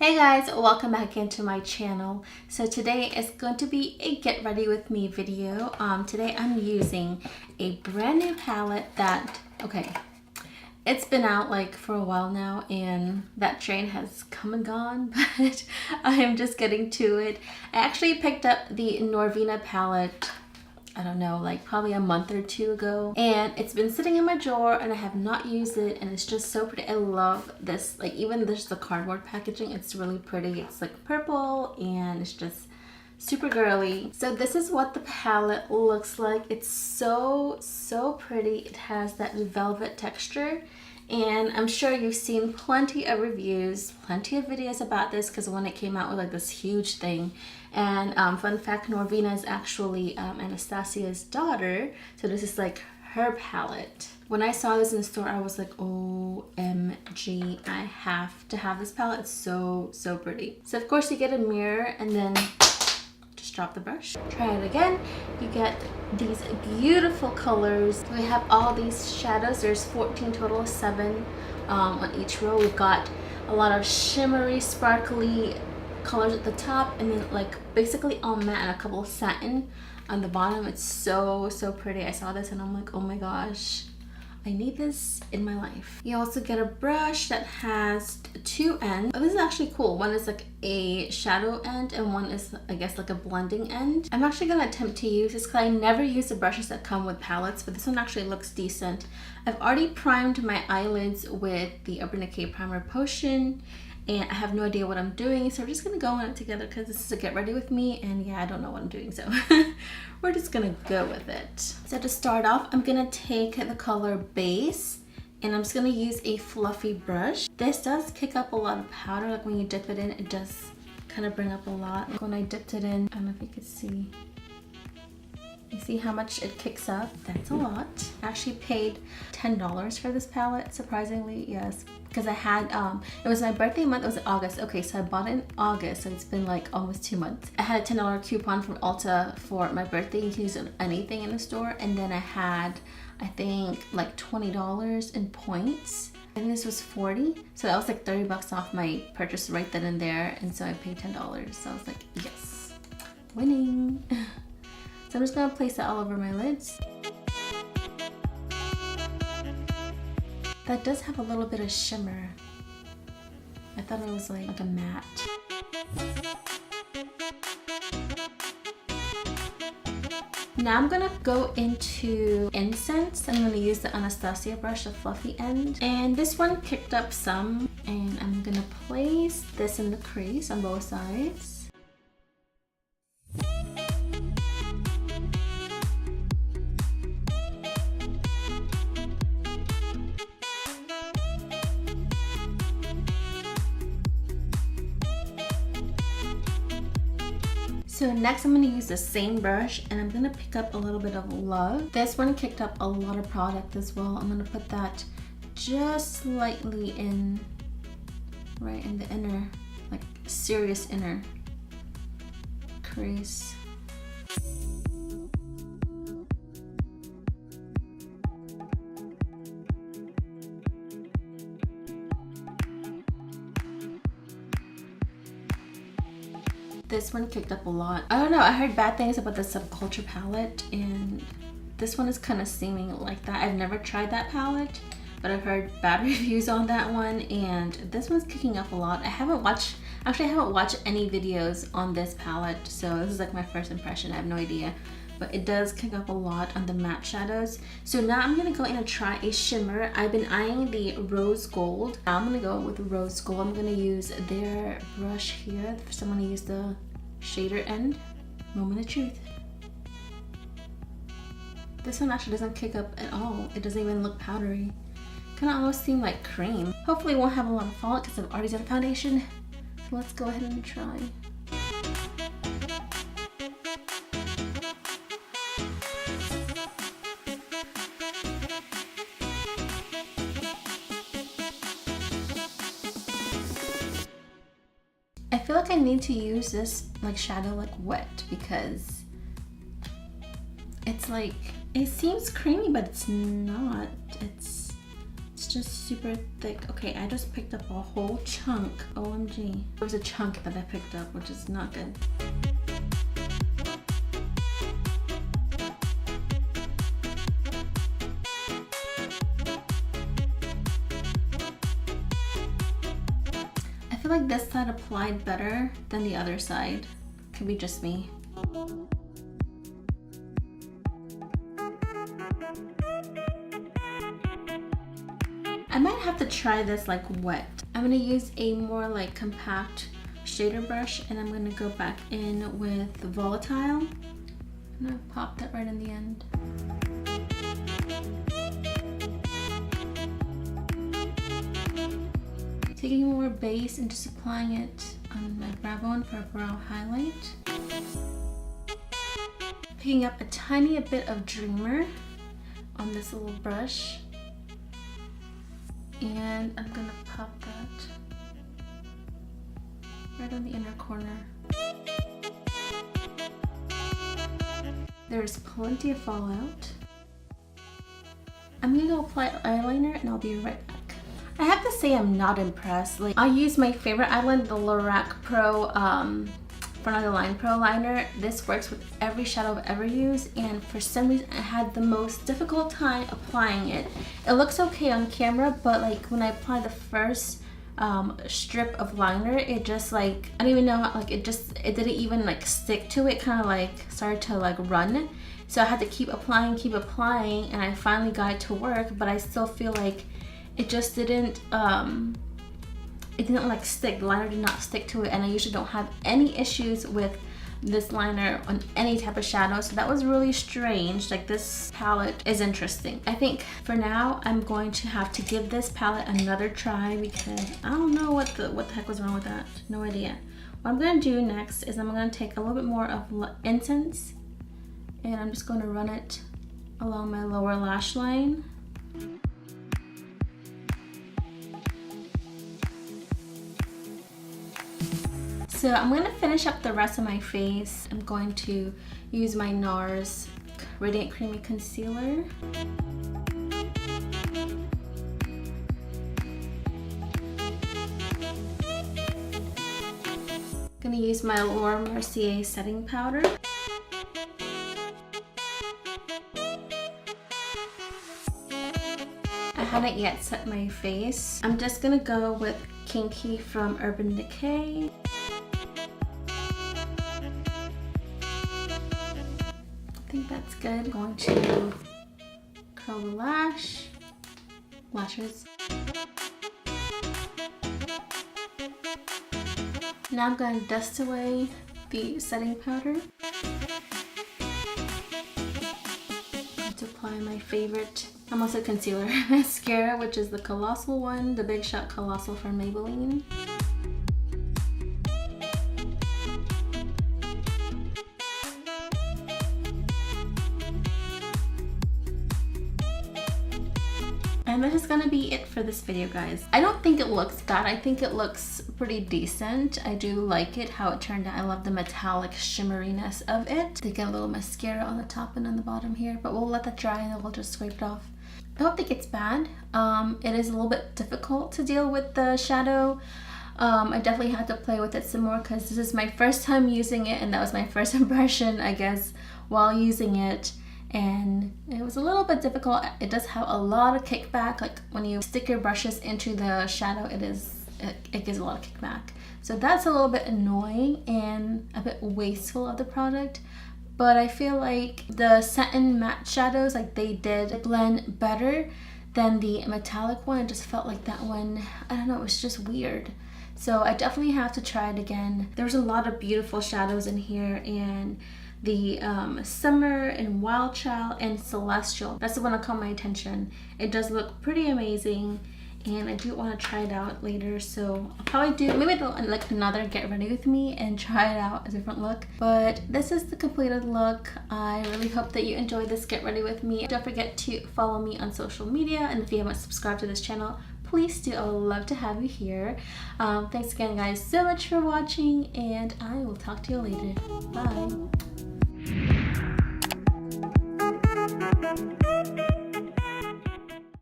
Hey guys, welcome back into my channel. So today is going to be a get ready with me video. Today I'm using a brand new palette that, it's been out like for a while now and that train has come and gone, but I am just getting to it. I actually picked up the Norvina palette, I don't know, like probably a month or two ago, and it's been sitting in my drawer and I have not used it, and it's just so pretty. I love this, like even the cardboard packaging, it's really pretty. It's like purple and it's just super girly. So this is what the palette looks like. It's so pretty. It has that velvet texture, and I'm sure you've seen plenty of reviews, plenty of videos about this, because when it came out with like this huge thing. And fun fact, Norvina is actually Anastasia's daughter, so this is like her palette. When I saw this in the store, I was like, OMG, I have to have this palette. It's so pretty. So of course you get a mirror and then just drop the brush. Try it again. You get these beautiful colors. We have all these shadows. There's 14 total, 7 on each row. We've got a lot of shimmery, sparkly colors at the top, and then like basically all matte and a couple of satin on the bottom. It's so pretty. I saw this and I'm like, oh my gosh, I need this in my life. You also get a brush that has 2 ends. Oh, this is actually cool. One is like a shadow end and one is, I guess, like a blending end. I'm actually gonna attempt to use this because I never use the brushes that come with palettes, but this one actually looks decent. I've already primed my eyelids with the Urban Decay Primer Potion, and I have no idea what I'm doing, so we're just gonna go on it together because this is a get ready with me, and yeah, I don't know what I'm doing, so we're just gonna go with it. So to start off, I'm gonna take the color Base, and I'm just gonna use a fluffy brush. This does kick up a lot of powder. Like when you dip it in, it does kind of bring up a lot. Like when I dipped it in, I don't know if you could see. You see how much it kicks up? That's a lot. I actually paid $10 for this palette, surprisingly, yes. Because I had, it was my birthday month, it was August. Okay, so I bought it in August, so it's been like almost 2 months. I had a $10 coupon from Ulta for my birthday. You can use anything in the store. And then I had, I think, like $20 in points. And this was $40. So that was like $30 off my purchase right then and there. And so I paid $10. So I was like, yes, winning. So I'm just gonna place that all over my lids. That does have a little bit of shimmer. I thought it was like a matte. Now I'm gonna go into Incense. I'm gonna use the Anastasia brush, the fluffy end. And this one kicked up some, and I'm gonna place this in the crease on both sides. So next I'm going to use the same brush and I'm going to pick up a little bit of Love. This one kicked up a lot of product as well. I'm going to put that just slightly in, right in the inner, like serious inner crease. This one kicked up a lot. I don't know, I heard bad things about the Subculture palette, and this one is kind of seeming like that. I've never tried that palette, but I've heard bad reviews on that one, and this one's kicking up a lot. I haven't watched any videos on this palette, so this is like my first impression. I have no idea, but it does kick up a lot on the matte shadows. So now I'm gonna go in and try a shimmer. I've been eyeing the Rose Gold. Now I'm gonna go with the Rose Gold. I'm gonna use their brush here. First I'm gonna use the shader end. Moment of truth. This one actually doesn't kick up at all. It doesn't even look powdery. Kind of almost seem like cream. Hopefully it won't have a lot of fallout because I've already done foundation. So let's go ahead and try. I feel like I need to use this like shadow like wet because it's like, it seems creamy but it's not. It's It's just super thick. Okay, I just picked up a whole chunk. OMG. It was a chunk that I picked up, which is not good. I feel like this side applied better than the other side. Could be just me. I might have to try this like wet. I'm gonna use a more like compact shader brush and I'm gonna go back in with Volatile. I'm gonna pop that right in the end. Taking more base and just applying it on my brow bone for a brow highlight. Picking up a tiny bit of Dreamer on this little brush. And I'm gonna pop that right on the inner corner. There's plenty of fallout. I'm gonna go apply eyeliner and I'll be right back. I have to say I'm not impressed. Like, I use my favorite eyeliner, the Lorac Pro Frontal Line Pro liner. This works with every shadow I've ever used, and for some reason I had the most difficult time applying it. It looks okay on camera, but like when I apply the first strip of liner, it just like, I don't even know how, like it didn't even like stick to it, kind of like started to like run. So I had to keep applying, and I finally got it to work, but I still feel like it just didn't like stick. The liner did not stick to it, and I usually don't have any issues with this liner on any type of shadow, so that was really strange. Like, this palette is interesting. I think for now I'm going to have to give this palette another try because I don't know what the heck was wrong with that. No idea. What I'm going to do next is I'm going to take a little bit more of Incense and I'm just going to run it along my lower lash line. So I'm going to finish up the rest of my face. I'm going to use my NARS Radiant Creamy Concealer. I'm going to use my Laura Mercier setting powder. I haven't yet set my face. I'm just going to go with Kinky from Urban Decay. I think that's good. I'm going to curl the lashes. Now I'm going to dust away the setting powder. To apply my favorite, almost a concealer, mascara, which is the Colossal one, the Big Shot Colossal from Maybelline. And this is gonna be it for this video, guys. I don't think it looks bad. I think it looks pretty decent. I do like it, how it turned out. I love the metallic shimmeriness of it. They get a little mascara on the top and on the bottom here, but we'll let that dry and then we'll just scrape it off. I don't think it's bad. It is a little bit difficult to deal with the shadow. I definitely had to play with it some more because this is my first time using it, and that was my first impression, I guess, while using it. And it was a little bit difficult. It does have a lot of kickback. Like when you stick your brushes into the shadow, it gives a lot of kickback. So that's a little bit annoying and a bit wasteful of the product. But I feel like the satin matte shadows, like they did blend better than the metallic one. It just felt like that one, I don't know, it was just weird. So I definitely have to try it again. There's a lot of beautiful shadows in here, and the Summer and Wild Child and Celestial, that's the one that caught my attention. It does look pretty amazing, and I do want to try it out later, so I'll probably do maybe like another get ready with me and try it out, a different look. But this is the completed look. I really hope that you enjoyed this get ready with me. Don't forget to follow me on social media, and if you haven't subscribed to this channel, please do. I would love to have you here. Thanks again, guys, so much for watching, and I will talk to you later. Bye.